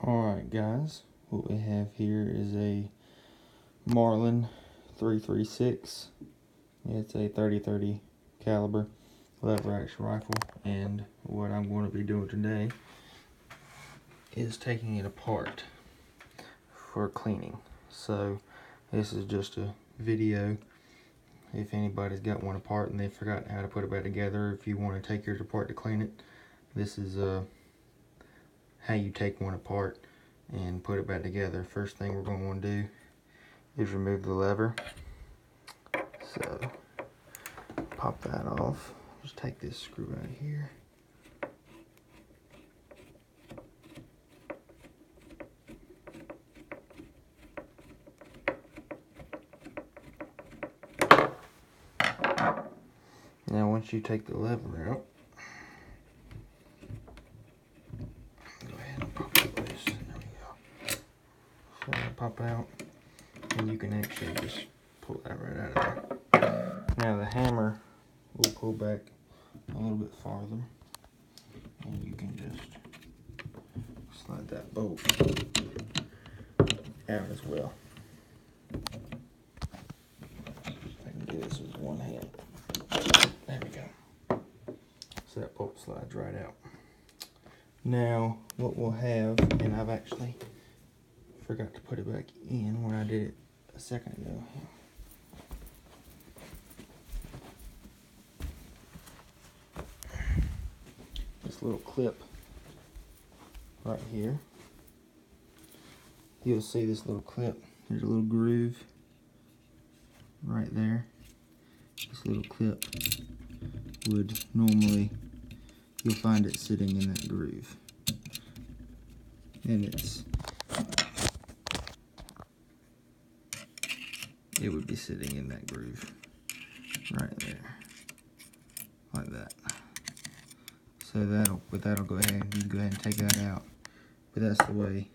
Alright guys, what we have here is a Marlin 336. It's a 30-30 caliber lever action rifle, and what I'm going to be doing today is taking it apart for cleaning. So this is just a video. If anybody's got one apart and they've forgotten how to put it back together, if you want to take yours apart to clean it, this is how you take one apart and put it back together. First thing we're going to want to do is remove the lever. So pop that off. Just take this screw out of here. Now once you take the lever out, go ahead and pop it loose. There we go. So it'll pop out, and you can actually just pull that right out of there. Now the hammer will pull back a little bit farther, and you can just slide that bolt out as well. I can do this with one hand. There we go. So that bolt slides right out. Now what we'll have, and I've actually forgot to put it back in when I did it a second ago. This little clip right here. You'll see this little clip. There's a little groove right there. This little clip would normally, you'll find it sitting in that groove. And it would be sitting in that groove right there, like that. So that'll go ahead, you can go ahead and take that out. But that's the way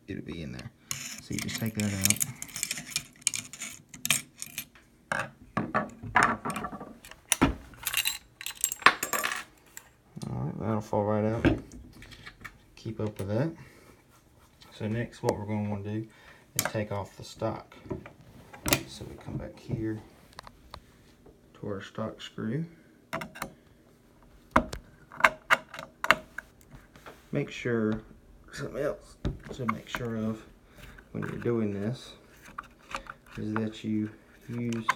it'll be in there. So you just take that out. Alright, that'll fall right out. Keep up with that. So next what we're going to want to do is take off the stock. So we come back here to our stock screw. Make sure, something else to make sure of when you're doing this is that you use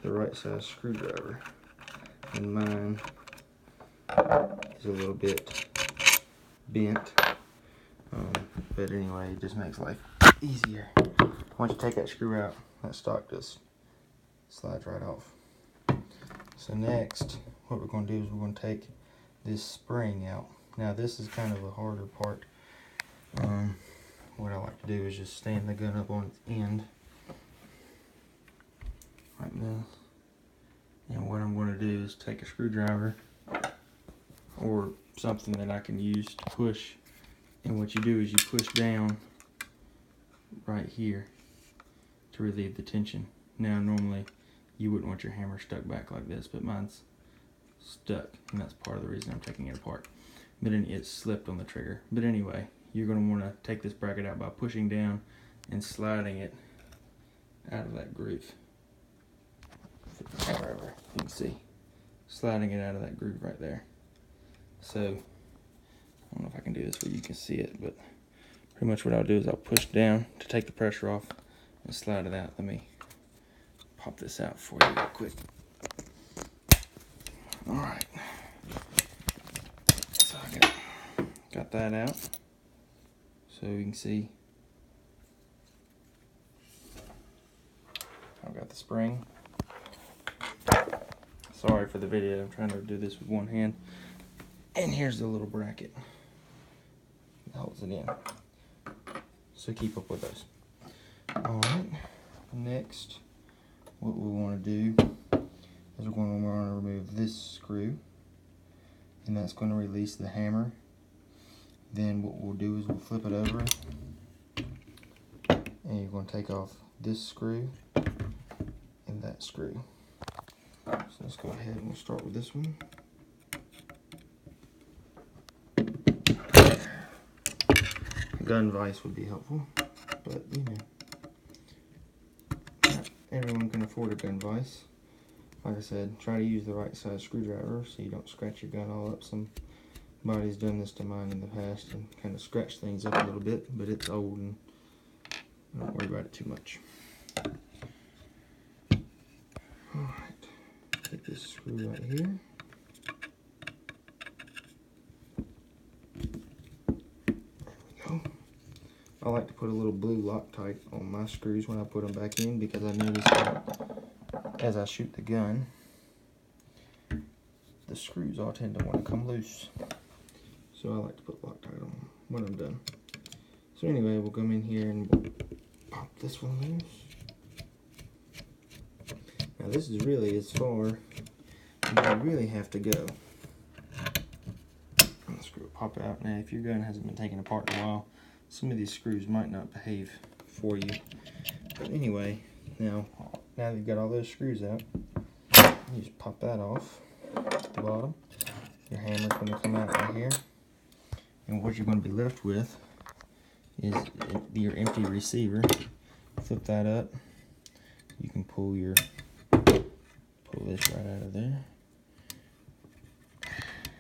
the right size screwdriver. And mine is a little bit bent, but anyway, it just makes life easier. Once you take that screw out, that stock just slides right off. So next, what we're going to do is we're going to take this spring out. Now this is kind of a harder part. What I like to do is just stand the gun up on its end, like this. And what I'm going to do is take a screwdriver or something that I can use to push. And what you do is you push down right here to relieve the tension. Now normally you wouldn't want your hammer stuck back like this, but mine's stuck, and that's part of the reason I'm taking it apart. But then it slipped on the trigger. But anyway, you're going to want to take this bracket out by pushing down and sliding it out of that groove. However, you can see, sliding it out of that groove right there. So, I don't know if I can do this where you can see it, but pretty much what I'll do is I'll push down to take the pressure off and slide it out. Let me pop this out for you real quick. Alright. So I got that out. So you can see I've got the spring. Sorry for the video, I'm trying to do this with one hand. And here's the little bracket that holds it in. So keep up with those. Alright, next what we want to do is we're going to want to remove this screw, and that's going to release the hammer. Then what we'll do is we'll flip it over, and you're going to take off this screw and that screw. So let's go ahead and we'll start with this one. gun vise would be helpful, but you know, not everyone can afford a gun vise. Like I said, try to use the right size screwdriver so you don't scratch your gun all up. Somebody's done this to mine in the past and kind of scratched things up a little bit, but it's old and don't worry about it too much. Alright, take this screw right here. I like to put a little blue Loctite on my screws when I put them back in, because I notice that as I shoot the gun, the screws all tend to want to come loose. So I like to put Loctite on them when I'm done. So anyway, we'll come in here and we'll pop this one loose. Now this is really as far as I really have to go. The screw will pop out. Now if your gun hasn't been taken apart in a while, some of these screws might not behave for you. But anyway, now that you've got all those screws out, you just pop that off at the bottom. Your hammer's going to come out right here. And what you're going to be left with is your empty receiver. Flip that up. You can pull this right out of there.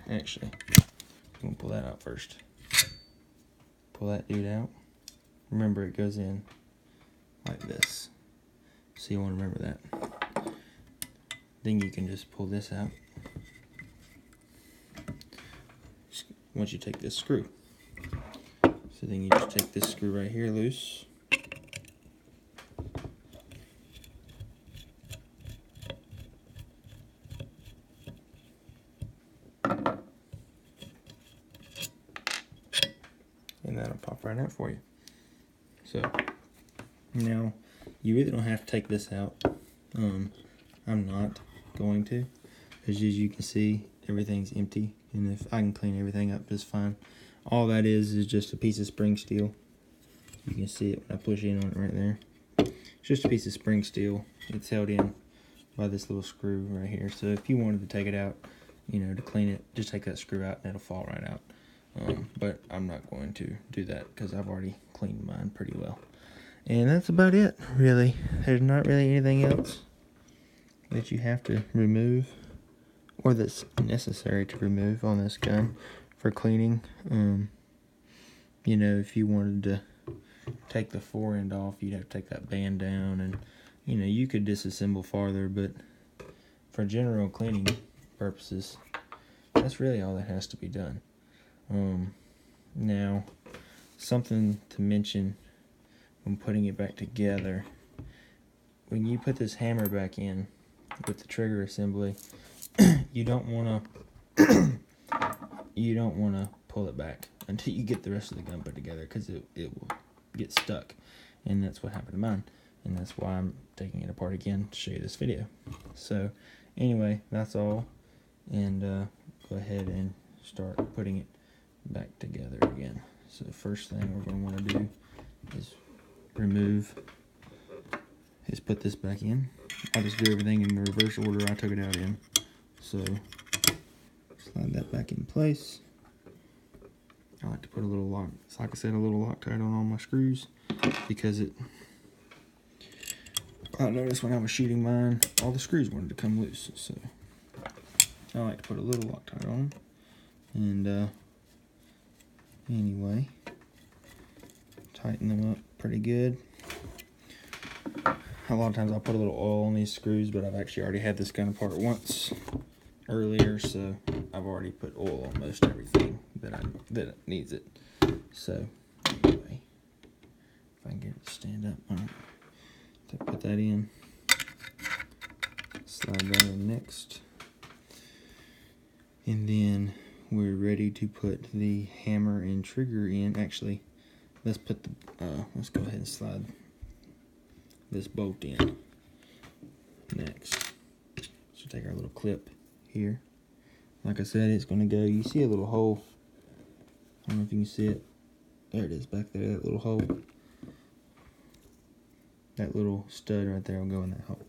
Actually, I'm going to pull that out first. Pull that dude out. Remember, it goes in like this. So you want to remember that. Then you can just pull this out. Once you take this screw. So then you just take this screw right here loose. And that'll pop right out for you. So now you really don't have to take this out. I'm not going to, because as you can see, everything's empty, and if I can clean everything up just fine. All that is just a piece of spring steel. You can see it when I push in on it right there. It's just a piece of spring steel. It's held in by this little screw right here. So if you wanted to take it out, you know, to clean it, just take that screw out and it'll fall right out. But I'm not going to do that because I've already cleaned mine pretty well. And that's about it, really. There's not really anything else that you have to remove or that's necessary to remove on this gun for cleaning. You know, if you wanted to take the fore end off, you'd have to take that band down, and you know, you could disassemble farther, but for general cleaning purposes, that's really all that has to be done. Now, something to mention when putting it back together, when you put this hammer back in with the trigger assembly, you don't want to pull it back until you get the rest of the gun put together, because it will get stuck, and that's what happened to mine, and that's why I'm taking it apart again to show you this video. So anyway, that's all, and go ahead and start putting it back together again. So the first thing we're going to want to do is put this back in. I'll just do everything in the reverse order I took it out in. So slide that back in place. I like to put a little like I said, a little Loctite on all my screws, because I noticed when I was shooting mine, all the screws wanted to come loose. So I like to put a little Loctite on them. And anyway, tighten them up pretty good. A lot of times I'll put a little oil on these screws, but I've actually already had this gun apart once earlier, so I've already put oil on most everything that needs it. So anyway, if I can get it to stand up, all right. So put that in, slide that in next, and then we're ready to put the hammer and trigger in. Actually, let's put the let's go ahead and slide this bolt in next. So take our little clip here. Like I said, it's going to go, you see a little hole, I don't know if you can see it, there it is back there, that little hole, that little stud right there will go in that hole.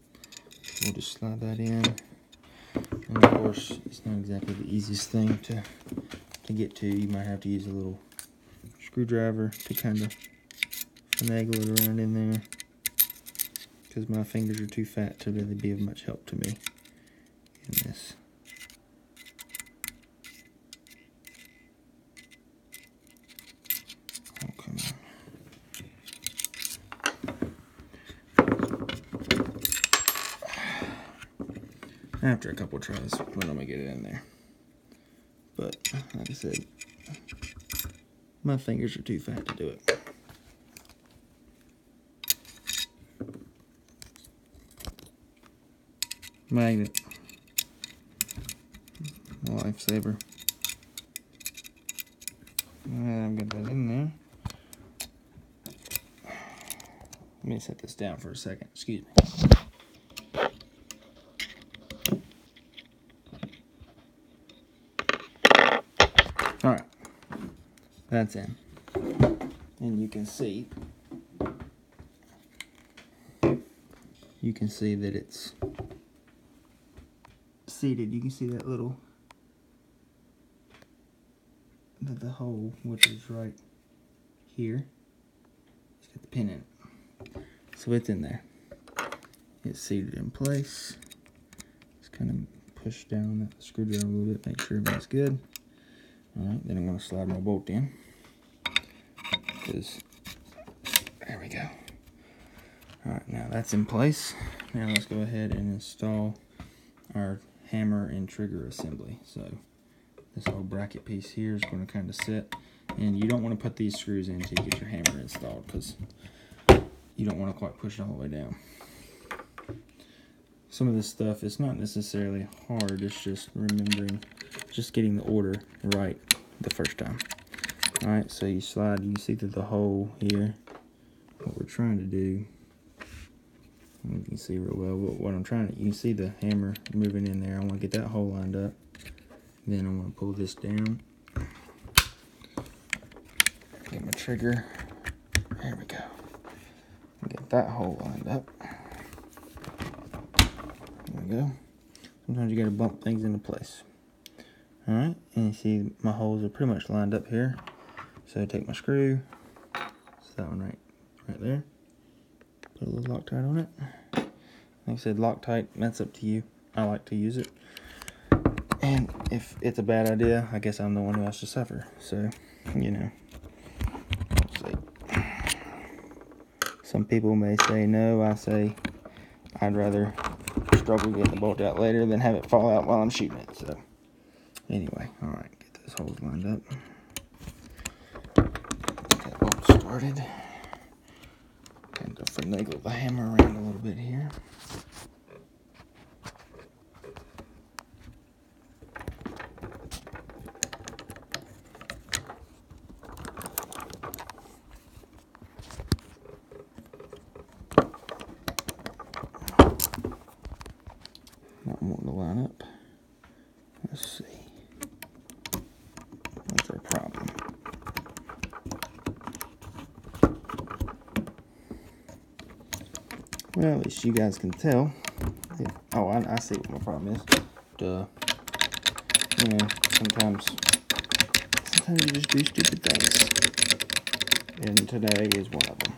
We'll just slide that in, and of course it's not exactly the easiest thing to get to. You might have to use a little screwdriver to kind of finagle it around in there, because my fingers are too fat to really be of much help to me in this. Oh, come on. After a couple tries, we're gonna get it in there. But like I said, my fingers are too fat to do it. Magnet, a lifesaver. And I'm gonna get that in there. Let me set this down for a second. Excuse me. Alright, that's in. And you can see that it's seated. You can see that little, the hole, which is right here. It's got the pin in it. So it's in there. It's seated in place. Just kind of push down that screwdriver a little bit, make sure everything's good. Alright, then I'm going to slide my bolt in. There we go. Alright, now that's in place. Now let's go ahead and install our hammer and trigger assembly. So this whole bracket piece here is going to kind of sit. And you don't want to put these screws in until you get your hammer installed, because you don't want to quite push it all the way down. Some of this stuff is not necessarily hard, it's just remembering, just getting the order right the first time. Alright, so you slide, you can see through the hole here what we're trying to do. I don't know if you can see real well, but what I'm trying to, you can see the hammer moving in there. I want to get that hole lined up. Then I'm going to pull this down. Get my trigger. There we go. Get that hole lined up. There we go. Sometimes you got to bump things into place. Alright, and you see my holes are pretty much lined up here. So I take my screw, it's that one right there. Put a little Loctite on it. Like I said, Loctite, that's up to you. I like to use it. And if it's a bad idea, I guess I'm the one who has to suffer. So, you know. Some people may say no. I say I'd rather struggle getting the bolt out later than have it fall out while I'm shooting it. So, anyway, alright, get those holes lined up. Get that bolt started. And finagle the hammer around a little bit here. Not wanting to line up. Let's see. What's our problem? Well, at least you guys can tell. Oh, I see what my problem is. Duh. You know, sometimes you just do stupid things. And today is one of them.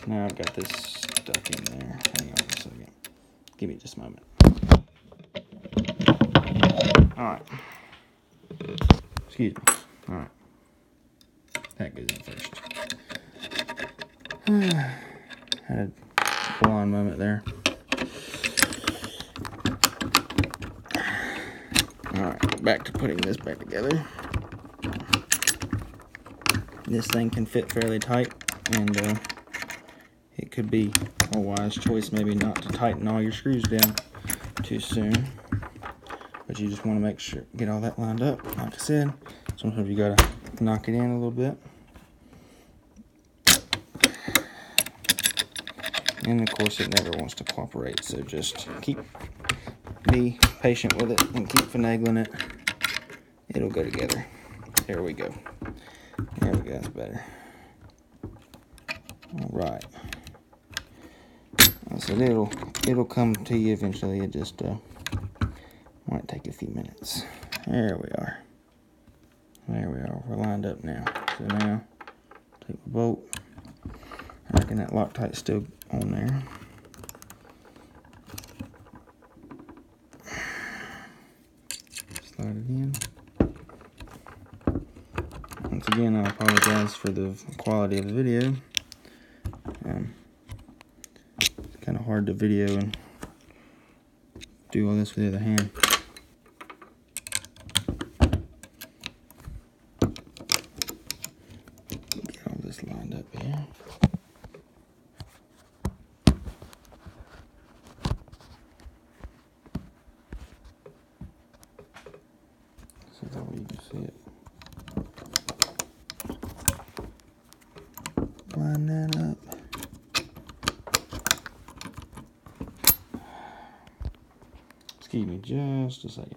Now I've got this stuck in there. Hang on a second. Give me just a moment. Alright. Excuse me. Alright. That goes in first. Had a blonde moment there. Alright, back to putting this back together. This thing can fit fairly tight, and it could be a wise choice maybe not to tighten all your screws down too soon. But you just want to make sure, get all that lined up. Like I said, sometimes you gotta knock it in a little bit. And of course it never wants to cooperate, so just be patient with it and keep finagling it. It'll go together. There we go. There we go, that's better. Alright. I said it'll come to you eventually. It just might take a few minutes. There we are. There we are. We're lined up now. So now, take the bolt. I reckon that Loctite's still on there. Slide it in. Once again, I apologize for the quality of the video. It's kind of hard to video and do all this with the other hand. Get all this lined up here. So that way you can see it. Line that up. Excuse me just a second.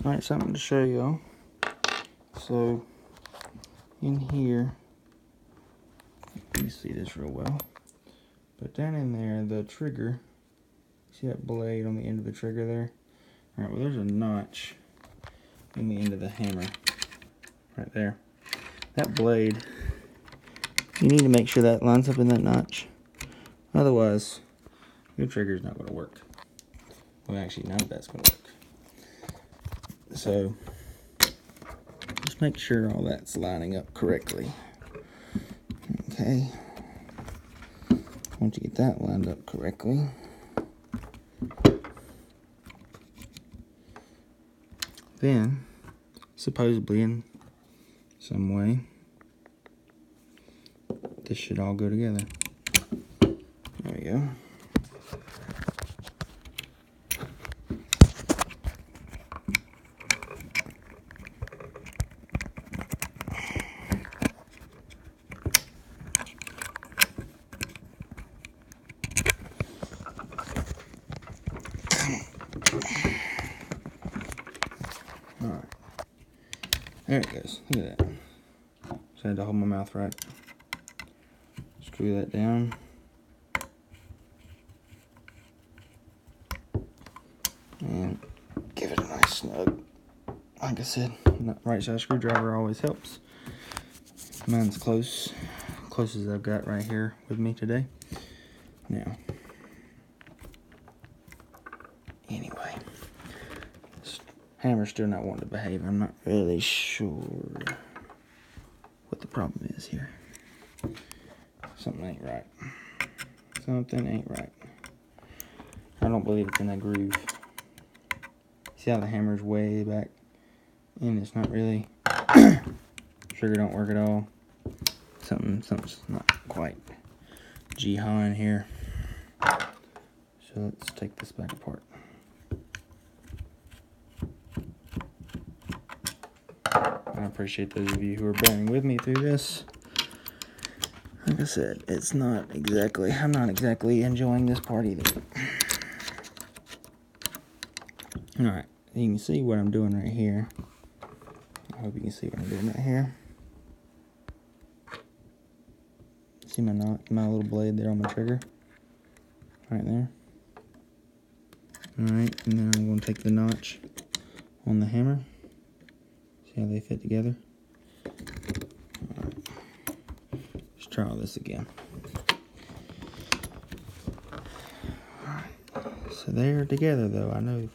Alright, something to show y'all. So, in here, you see this real well, but down in there, the trigger, see that blade on the end of the trigger there? Alright, well there's a notch in the end of the hammer, right there. That blade, you need to make sure that lines up in that notch. Otherwise, your trigger's not going to work. Well, actually, none of that's going to work. So, just make sure all that's lining up correctly. Okay. Once you get that lined up correctly, then, supposedly in some way, this should all go together. There we go. Alright. There it goes. Look at that. Just had to hold my mouth right. Screw that down. And give it a nice snug. Like I said, that right side screwdriver always helps. Mine's close as I've got right here with me today. Now, anyway, this hammer's still not wanting to behave. I'm not really sure what the problem is here. Something ain't right. Something ain't right. I don't believe it's in that groove. See how the hammer's way back and it's not really, trigger don't work at all. Something's not quite G-hawing here. So let's take this back apart. I appreciate those of you who are bearing with me through this. Like I said, I'm not exactly enjoying this part either. Alright, you can see what I'm doing right here. I hope you can see what I'm doing right here. See my little blade there on my trigger? Right there. Alright, and then I'm going to take the notch on the hammer. See how they fit together? Alright. Let's try all this again. Alright. So they're together though, I know.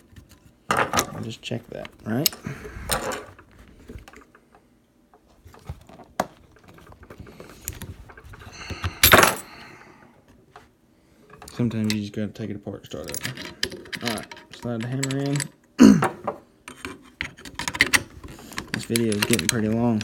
I'll just check that, right? Sometimes you just gotta take it apart to start over. Alright, slide the hammer in. This video is getting pretty long.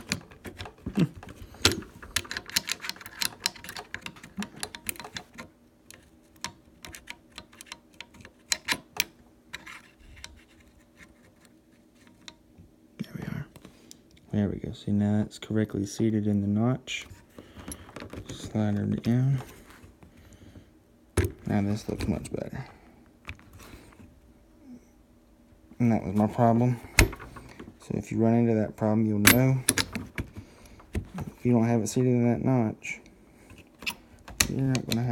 There we go. See, now it's correctly seated in the notch. Slide her down. Now this looks much better. And that was my problem. So if you run into that problem, you'll know. If you don't have it seated in that notch, you're gonna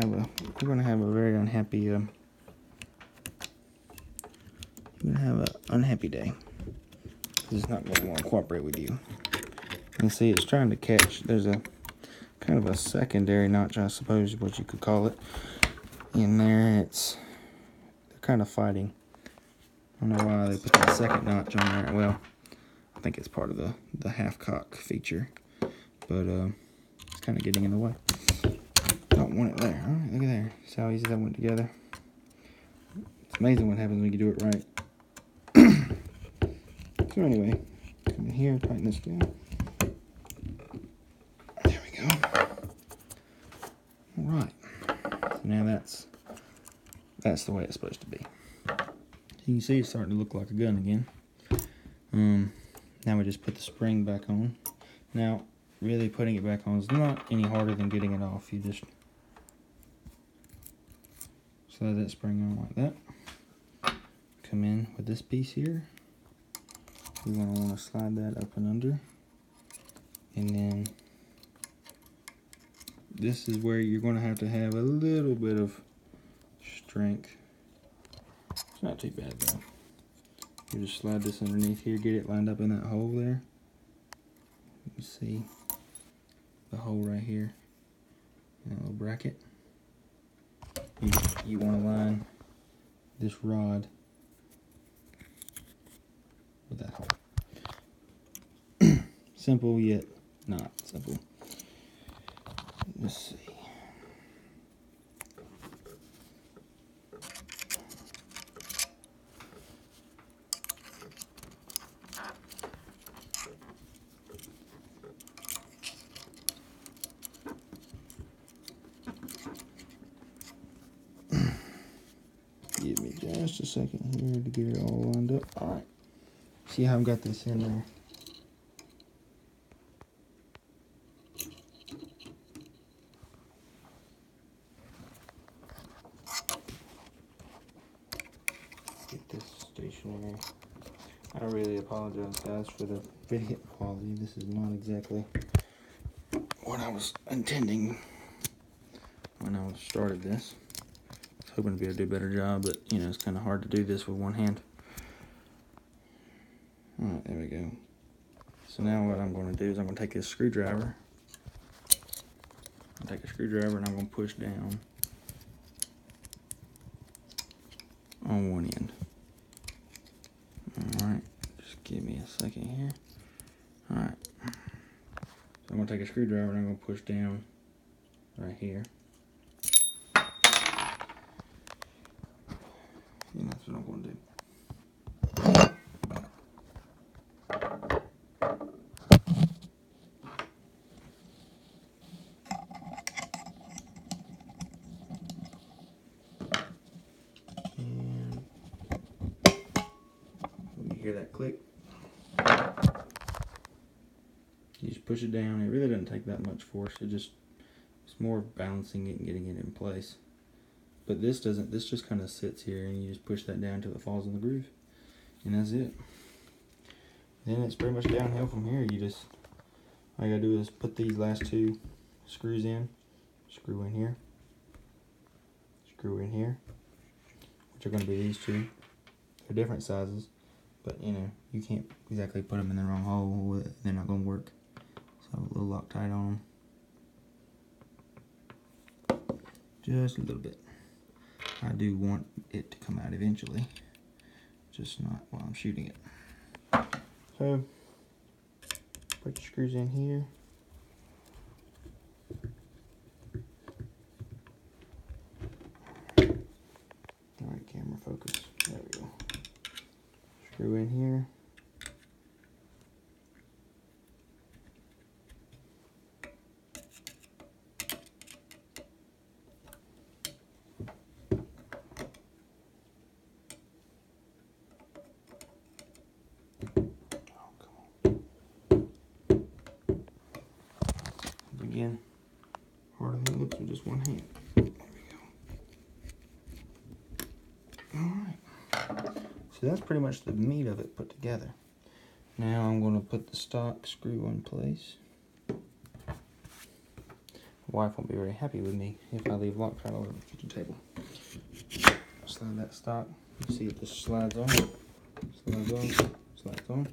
have a very unhappy you're gonna have an unhappy day. It's not going to want to cooperate with you. And see, it's trying to catch. There's a kind of a secondary notch, I suppose, what you could call it, in there. They're kind of fighting. I don't know why they put that second notch on there. Well, I think it's part of the half cock feature, but it's kind of getting in the way. Don't want it there. All right, look at there. See how easy that went together. It's amazing what happens when you do it right. So anyway, come in here, tighten this down. There we go. All right. So now that's the way it's supposed to be. You can see it's starting to look like a gun again. Now we just put the spring back on. Now, really putting it back on is not any harder than getting it off. You just slide that spring on like that. Come in with this piece here. You're going to want to slide that up and under. And then this is where you're going to have a little bit of strength. It's not too bad though. You just slide this underneath here, get it lined up in that hole there. You can see the hole right here in a little bracket. You want to line this rod with that hole. Simple yet not simple. Let's see. Give me just a second here to get it all lined up. All right. See how I've got this in there. Get this stationary. I really apologize, guys, for the video quality. This is not exactly what I was intending when I started this. I was hoping to be able to do a better job, but you know, it's kind of hard to do this with one hand. Alright, there we go. So now what I'm going to do is I'm going to take this screwdriver. I'll take a screwdriver and I'm going to push down on one end. Alright, just give me a second here. Alright. So I'm going to take a screwdriver and I'm going to push down right here. And that's what I'm going to do. Hear that click? You just push it down. It really doesn't take that much force. It's more balancing it and getting it in place. But this doesn't. This just kind of sits here, and you just push that down until it falls in the groove, and that's it. Then it's pretty much downhill from here. All you gotta do is put these last two screws in. Screw in here. Screw in here, which are going to be these two. They're different sizes. But, you know, you can't exactly put them in the wrong hole. They're not going to work. So, a little Loctite on them. Just a little bit. I do want it to come out eventually. Just not while I'm shooting it. So, put your screws in here. Screw in here. Again, harder than it looks with just one hand. There we go. Alright. So that's pretty much the meat of it put together. Now I'm going to put the stock screw in place. My wife won't be very happy with me if I leave Loctite all over the kitchen table. Slide that stock. You see it just slides on. Slides on. Slides on.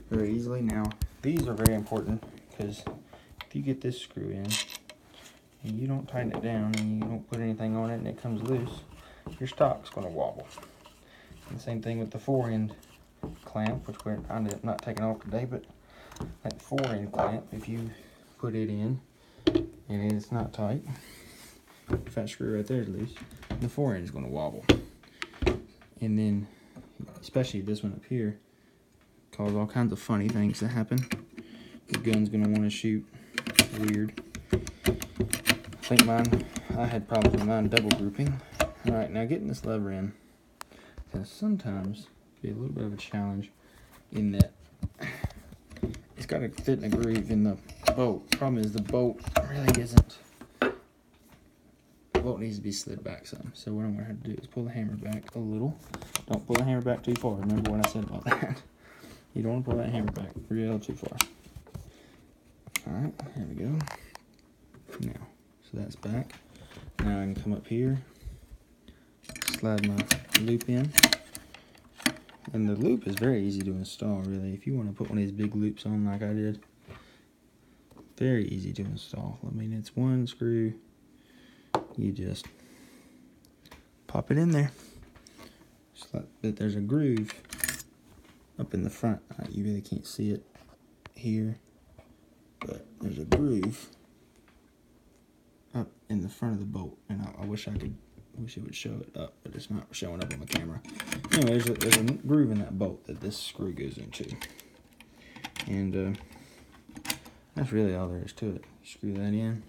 Very easily. Now, these are very important because if you get this screw in and you don't tighten it down and you don't put anything on it and it comes loose, your stock's going to wobble. And the same thing with the 4-end clamp, which we're not taking off today, but that 4-end clamp, if you put it in and it's not tight, if that screw right there is loose, the 4-end is going to wobble. And then, especially this one up here, cause all kinds of funny things to happen. The gun's going to want to shoot weird. I think I had problems with mine double grouping. Alright, now getting this lever in can sometimes be a little bit of a challenge in that it's got to fit in a groove in the bolt. Problem is the bolt really isn't. The bolt needs to be slid back some. So what I'm going to have to do is pull the hammer back a little. Don't pull the hammer back too far. Remember what I said about that. You don't want to pull that hammer back real too far. Alright, here we go. Now, so that's back. Now I can come up here, slide my loop in. And the loop is very easy to install, really. If you want to put one of these big loops on like I did, very easy to install. I mean, it's one screw. You just pop it in there. But there's a groove up in the front. You really can't see it here, but there's a groove up in the front of the bolt, and I wish it would show it up, but it's not showing up on the camera. Anyway, there's a groove in that bolt that this screw goes into, and that's really all there is to it. You screw that in.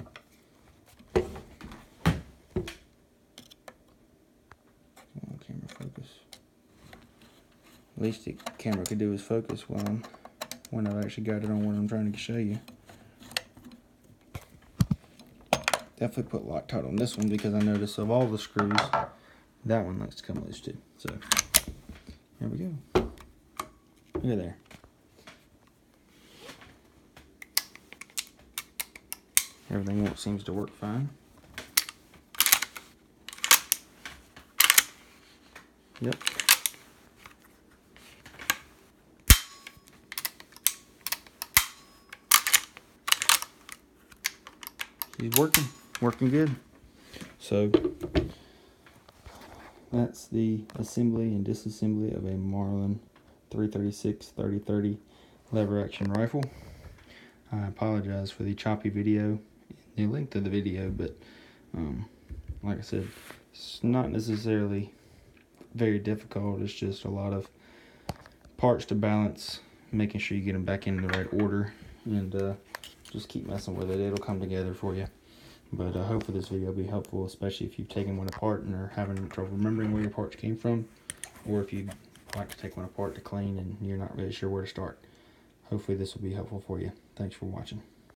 Camera focus. At least the camera could do is focus when I've actually got it on what I'm trying to show you. Definitely put Loctite on this one because I noticed of all the screws, that one likes to come loose too. So, here we go. Look at there. Everything seems to work fine. Yep. She's working good. So that's the assembly and disassembly of a Marlin 336-30-30 lever action rifle. I apologize for the choppy video, the length of the video, but like I said, it's not necessarily very difficult. It's just a lot of parts to balance, making sure you get them back in the right order, and just keep messing with it. It'll come together for you. But hopefully this video will be helpful, especially if you've taken one apart and are having trouble remembering where your parts came from, or if you'd like to take one apart to clean and you're not really sure where to start. Hopefully this will be helpful for you. Thanks for watching.